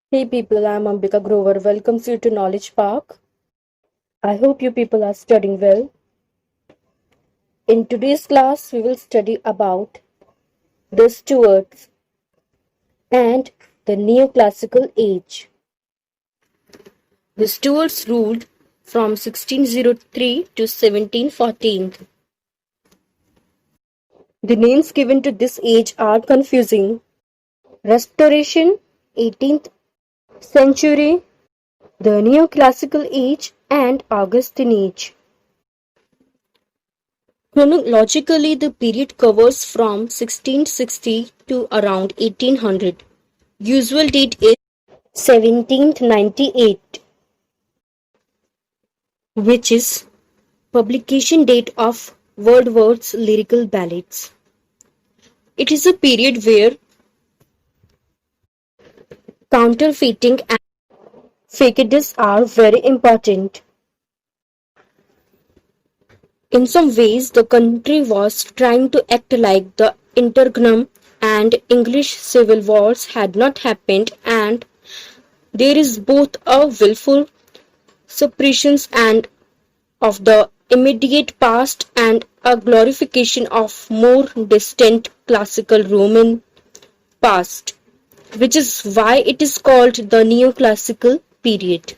Hey people, I'm Ambica Grover. Welcomes you to Knowledge Park. I hope you people are studying well. In today's class, we will study about the Stuarts and the Neoclassical Age. The Stuarts ruled from 1603 to 1714. The names given to this age are confusing. Restoration, 18th century, the Neoclassical Age, and Augustan Age. Chronologically, the period covers from 1660 to around 1800. Usual date is 1798, which is publication date of Wordsworth's lyrical ballads. It is a period where counterfeiting and fakedice are very important. In some ways, the country was trying to act like the interregnum and English civil wars had not happened, and there is both a willful suppression and of the immediate past and a glorification of more distant classical Roman past, which is why it is called the neoclassical period.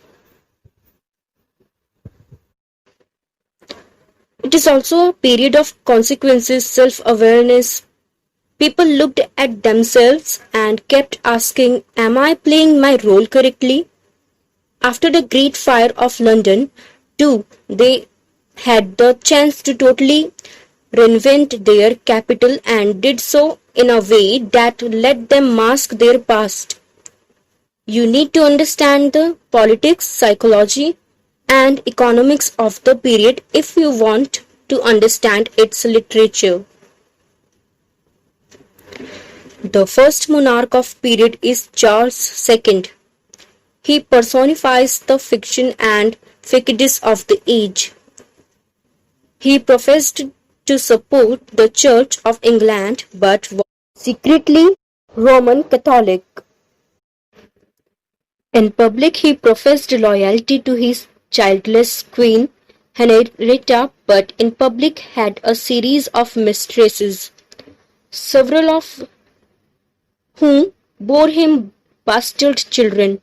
It is also a period of consequences, self-awareness. People looked at themselves and kept asking, am I playing my role correctly? After the Great Fire of London, too, they had the chance to totally reinvent their capital and did so in a way that let them mask their past. You need to understand the politics, psychology, and economics of the period if you want to understand its literature. The first monarch of period is Charles II. He personifies the fiction and fakedice of the age. He professed to support the Church of England but was secretly Roman Catholic. In public he professed loyalty to his childless queen Henrietta, but in public had a series of mistresses, several of whom bore him bastard children.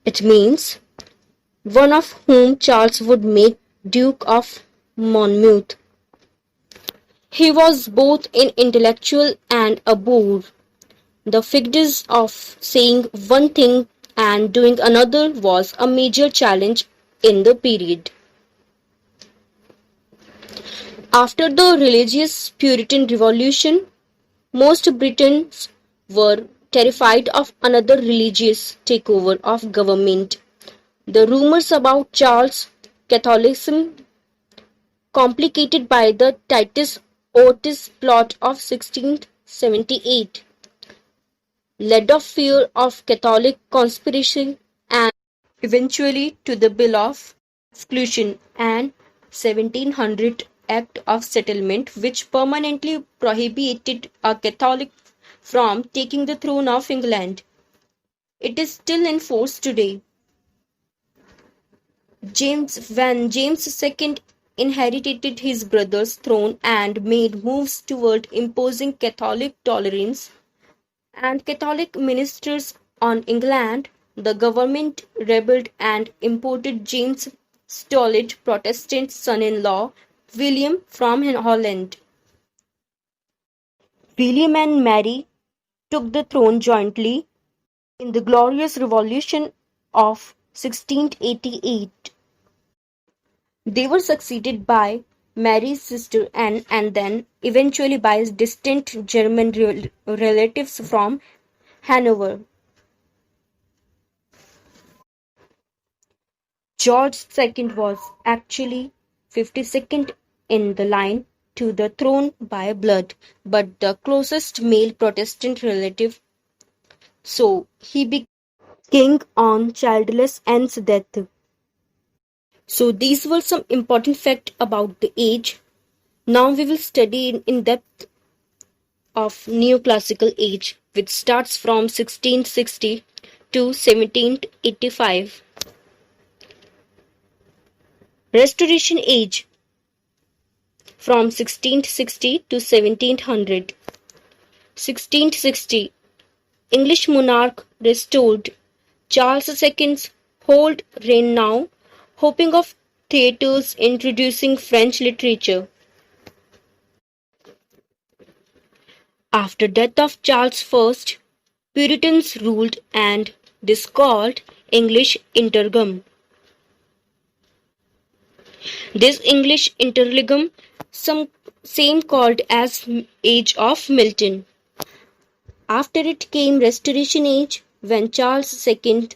It means one of whom Charles would make Duke of Monmouth. He was both an intellectual and a boor. The fakedice of saying one thing and doing another was a major challenge in the period. After the religious Puritan Revolution, most Britons were terrified of another religious takeover of government. The rumors about Charles' Catholicism, complicated by the Titus Oates plot of 1678, led to fear of Catholic conspiracy and eventually to the Bill of Exclusion and 1700 Act of Settlement, which permanently prohibited a Catholic from taking the throne of England. It is still in force today. When James II inherited his brother's throne and made moves toward imposing Catholic tolerance and Catholic ministers on England, the government rebelled and imported James' stolid Protestant son-in-law, William, from Holland. William and Mary took the throne jointly in the Glorious Revolution of 1688. They were succeeded by Mary's sister Anne and then eventually by distant German relatives from Hanover. George II was actually 52nd in the line to the throne by blood, but the closest male Protestant relative, so he became king on childless Anne's death. So these were some important facts about the age. Now we will study in depth of neoclassical age, which starts from 1660 to 1785. Restoration Age from 1660 to 1700. 1660. English monarch restored. Charles II's hold reign now, hoping of theatres introducing French literature. After death of Charles I, Puritans ruled and this called English Interregnum. This English interregnum, same called as Age of Milton. After it came Restoration Age, when Charles II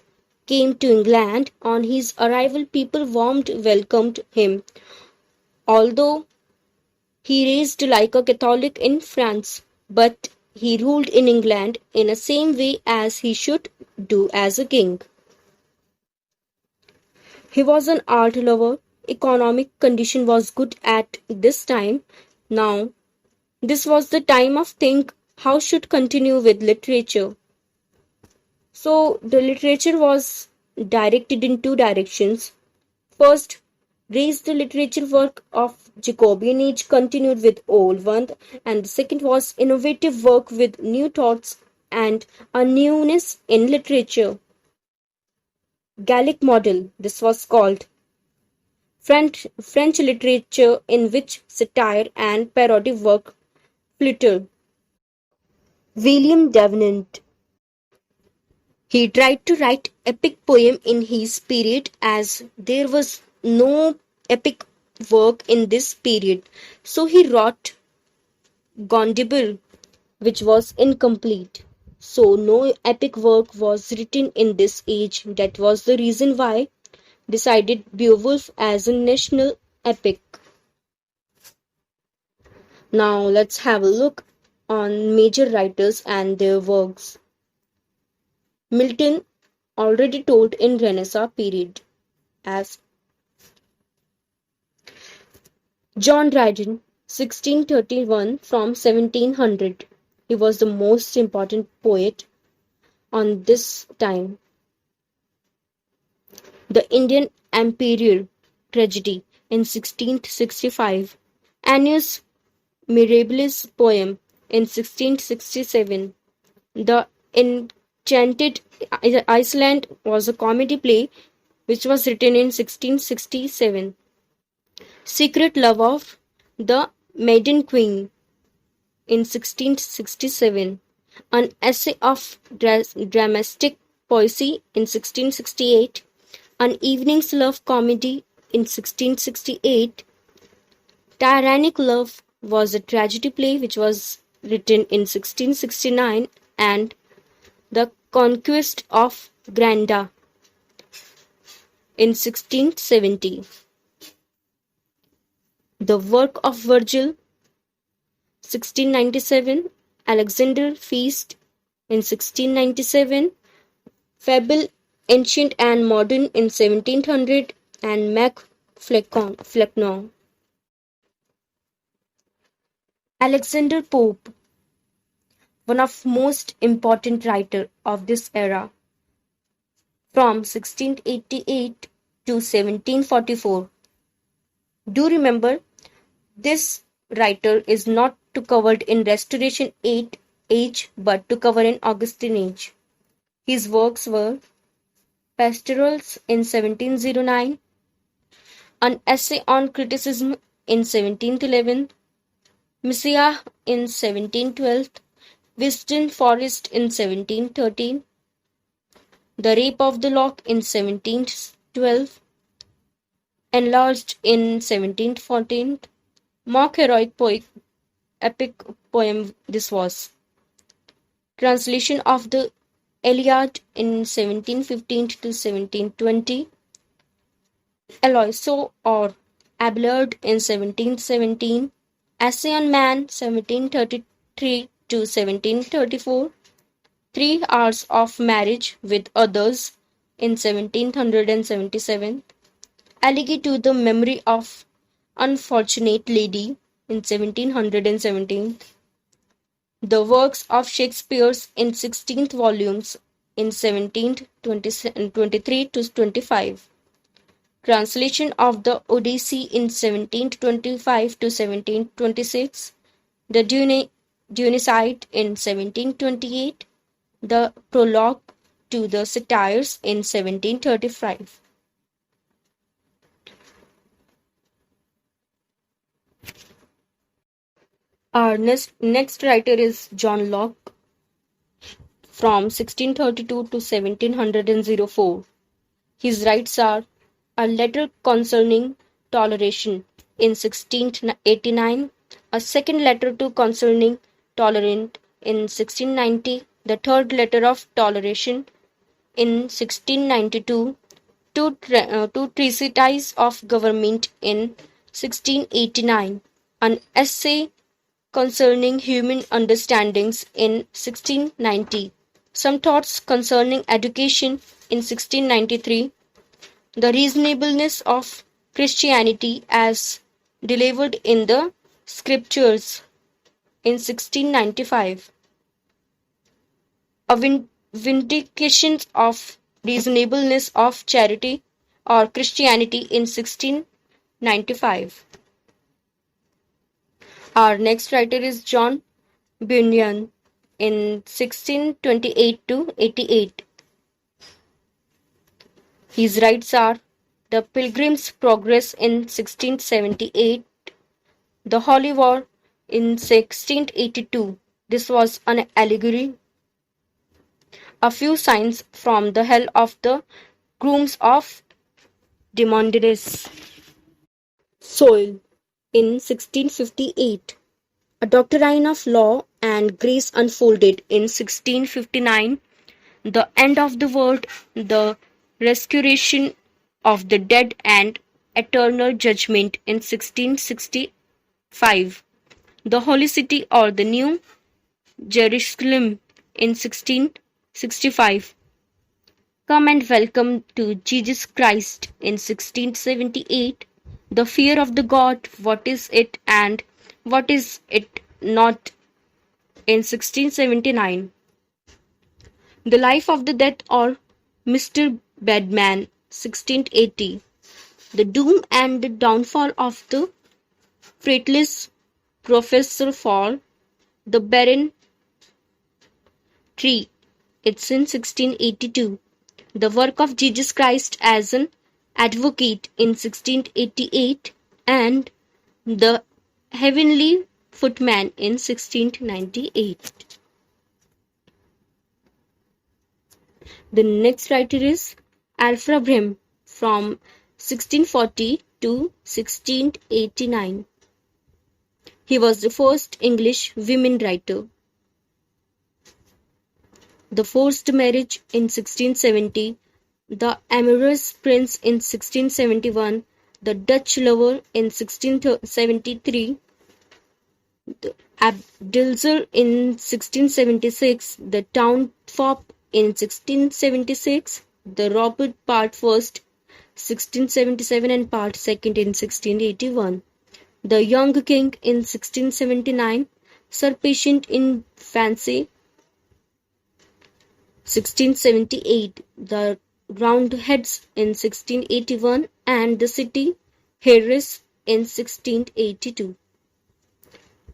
came to England. On his arrival, people warmly welcomed him, although he raised like a Catholic in France, but he ruled in England in the same way as he should do as a king. He was an art lover. Economic condition was good at this time. Now, this was the time of think how should continue with literature. So the literature was directed in two directions. First, raised the literature work of Jacobean age continued with old one, and the second was innovative work with new thoughts and a newness in literature. Gallic model, this was called. French literature in which satire and parody work fluttered. William Davenant. He tried to write epic poem in his period as there was no epic work in this period. So he wrote Gondibur, which was incomplete. So no epic work was written in this age. That was the reason why decided Beowulf as a national epic. Now let's have a look on major writers and their works. Milton already told in Renaissance period as John Dryden 1631 from 1700. He was the most important poet on this time. The Indian Imperial Tragedy in 1665. Annius Mirabilis poem in 1667. The Enchanted Iceland was a comedy play which was written in 1667. Secret Love of the Maiden Queen in 1667. An essay of dramatic poesy in 1668. An Evening's Love Comedy in 1668. Tyrannic Love was a tragedy play which was written in 1669, and The Conquest of Granda in 1670. The Work of Virgil 1697. Alexander Feast in 1697. Fable Ancient and Modern in 1700, and Mac Flecknoe. Alexander Pope, one of most important writer of this era, from 1688 to 1744. Do remember, this writer is not to covered in Restoration age but to cover in Augustan age. His works were Pastorals in 1709, An Essay on Criticism in 1711, Messiah in 1712, Wisden Forest in 1713, The Rape of the Lock in 1712, Enlarged in 1714, Mock Heroic Epic Poem this was. Translation of the Iliad in 1715 to 1720, Eloiso or Abelard in 1717, Essay on Man 1733 to 1734, 3 Hours of Marriage with Others in 1777, Elegy to the Memory of Unfortunate Lady in 1717, The Works of Shakespeare in 16 volumes in 1723 to 25. Translation of the Odyssey in 1725 to 1726. The Dionyside in 1728. The prologue to the Satires in 1735. Our next writer is John Locke from 1632 to 1704. His writes are A Letter Concerning Toleration in 1689, a second letter to concerning tolerant in 1690, the third letter of toleration in 1692, two treatises of government in 1689, an essay concerning human understandings in 1690, some thoughts concerning education in 1693, the reasonableness of Christianity as delivered in the Scriptures in 1695, a vindication of reasonableness of charity or Christianity in 1695. Our next writer is John Bunyan in 1628 to 88. His writes are The Pilgrim's Progress in 1678, The Holy War in 1682. This was an allegory. A few signs from the hell of the grooms of Demodeus. Soil in 1658. A Doctrine of Law and Grace unfolded in 1659. The End of the World, the Resurrection of the Dead and Eternal Judgment in 1665. The Holy City or the New Jerusalem in 1665. Come and Welcome to Jesus Christ in 1678. The Fear of the God, What is it and what is it not in 1679. The Life of the Death or Mr. Bedman 1680. The Doom and the Downfall of the Faithless Professor Fall. The Barren Tree. It's in 1682. The Work of Jesus Christ as an Advocate in 1688 and The Heavenly Footman in 1698. The next writer is Alfred Brehm from 1640 to 1689. He was the first English women writer. The Forced Marriage in 1670, The Amorous Prince in 1671, The Dutch Lover in 1673, The Abdulzer in 1676, The Town Fop in 1676, The Robert Part First 1677 and Part Second in 1681, The Young King in 1679, Sir Patient in Fancy 1678, The Roundheads in 1681 and The City Heiress in 1682.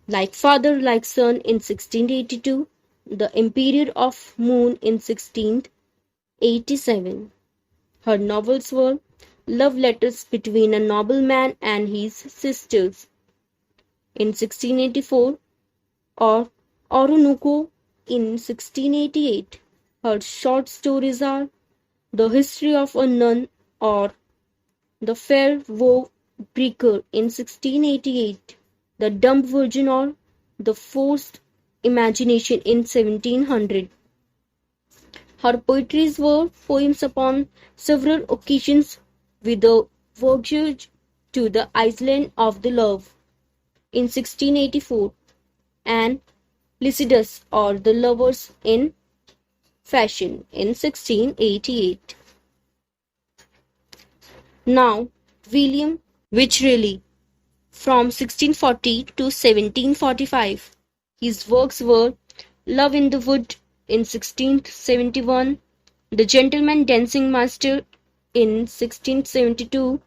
Like Father, Like Son in 1682, The Emperor of Moon in 1687. Her novels were Love Letters Between a Nobleman and His Sisters in 1684 or Oronuko in 1688. Her short stories are The History of a Nun or The Fair Vow Breaker in 1688, The Dumb Virgin or The Forced Imagination in 1700. Her poetries were poems upon several occasions with a voyage to the island of the love in 1684 and Lycidas or The Lovers in Fashion in 1688. Now, William Wycherley from 1640 to 1745. His works were Love in the Wood in 1671, The Gentleman Dancing Master in 1672,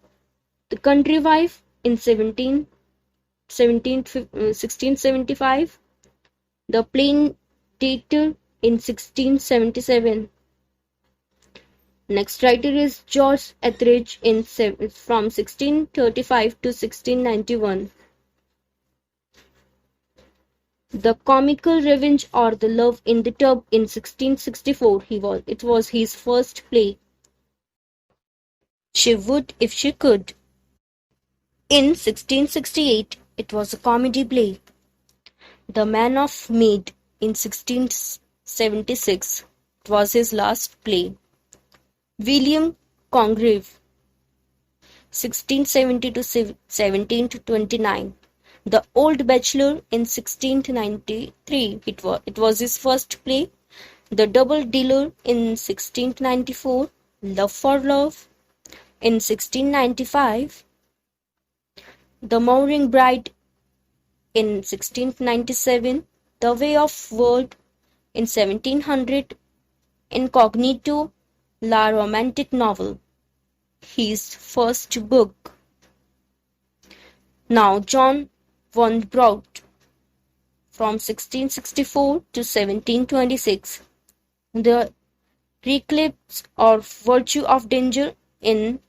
The Country Wife in 1675, The Plain Tater in 1677. Next writer is George Etheridge from 1635 to 1691. The Comical Revenge or The Love in the Tub in 1664. It was his first play. She Would If She Could. In 1668, it was a comedy play. The Man of Mead in 1676. It was his last play. William Congreve, 1670 to 1729. The Old Bachelor in 1693. It was his first play. The Double Dealer in 1694. Love for Love in 1695. The Mourning Bride in 1697. The Way of World in 1700. Incognito, La romantic novel, his first book. Now John von Braut, from 1664 to 1726. The Reclaims or Virtue of Danger in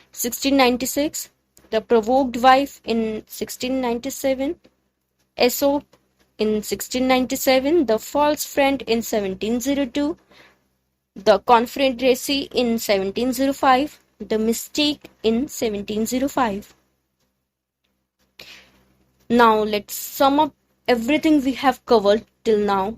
1696. The Provoked Wife in 1697. Aesop in 1697. The False Friend in 1702. The Confederacy in 1705, The Mistake in 1705. Now let's sum up everything we have covered till now.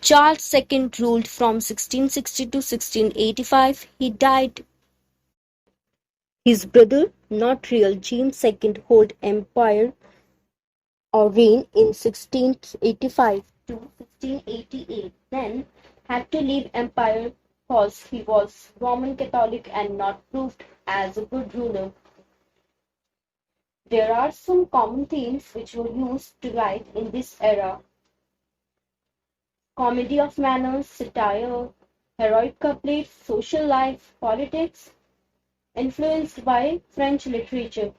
Charles II ruled from 1660 to 1685. He died. His brother, not real, James II, held empire or reign in 1685 to 1688, then had to leave empire because he was Roman Catholic and not proved as a good ruler. There are some common themes which were used to write in this era: comedy of manners, satire, heroic couplets, social life, politics, influenced by French literature.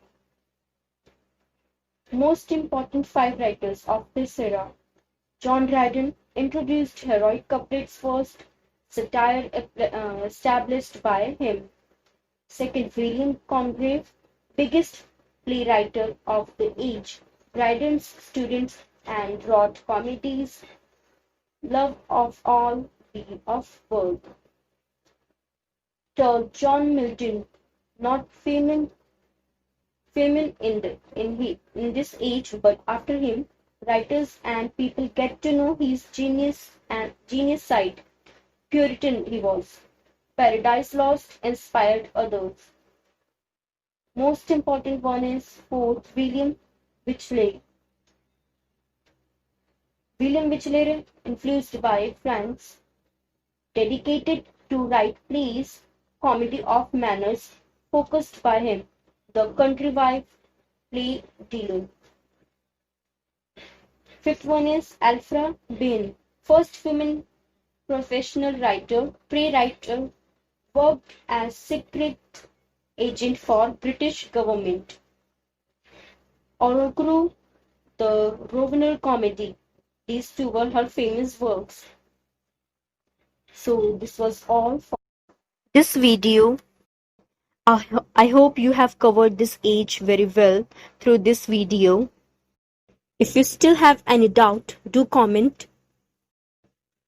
Most important 5 writers of this era: John Dryden introduced heroic couplets first, satire established by him. Second, William Congreve, biggest playwright of the age, Dryden's students and wrote comedies, Love of All, Dream of Birth. Third, John Milton, not famous in this age, but after him, writers and people get to know his genius side. Puritan he was. Paradise Lost inspired others. Most important one is fourth, William Wycherley. William Wycherley, influenced by France, dedicated to write plays, comedy of manners, focused by him. The Country Wife, play dealer. Fifth one is Alfra Bain, first female professional writer, playwright, worked as secret agent for British government. Orogru, the Rovner comedy. These 2 were her famous works. So this was all for this video. I hope you have covered this age very well through this video. If you still have any doubt, do comment.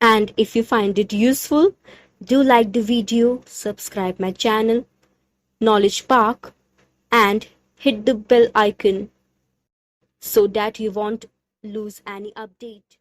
And if you find it useful, do like the video, subscribe my channel, Knowledge Park, and hit the bell icon so that you won't lose any update.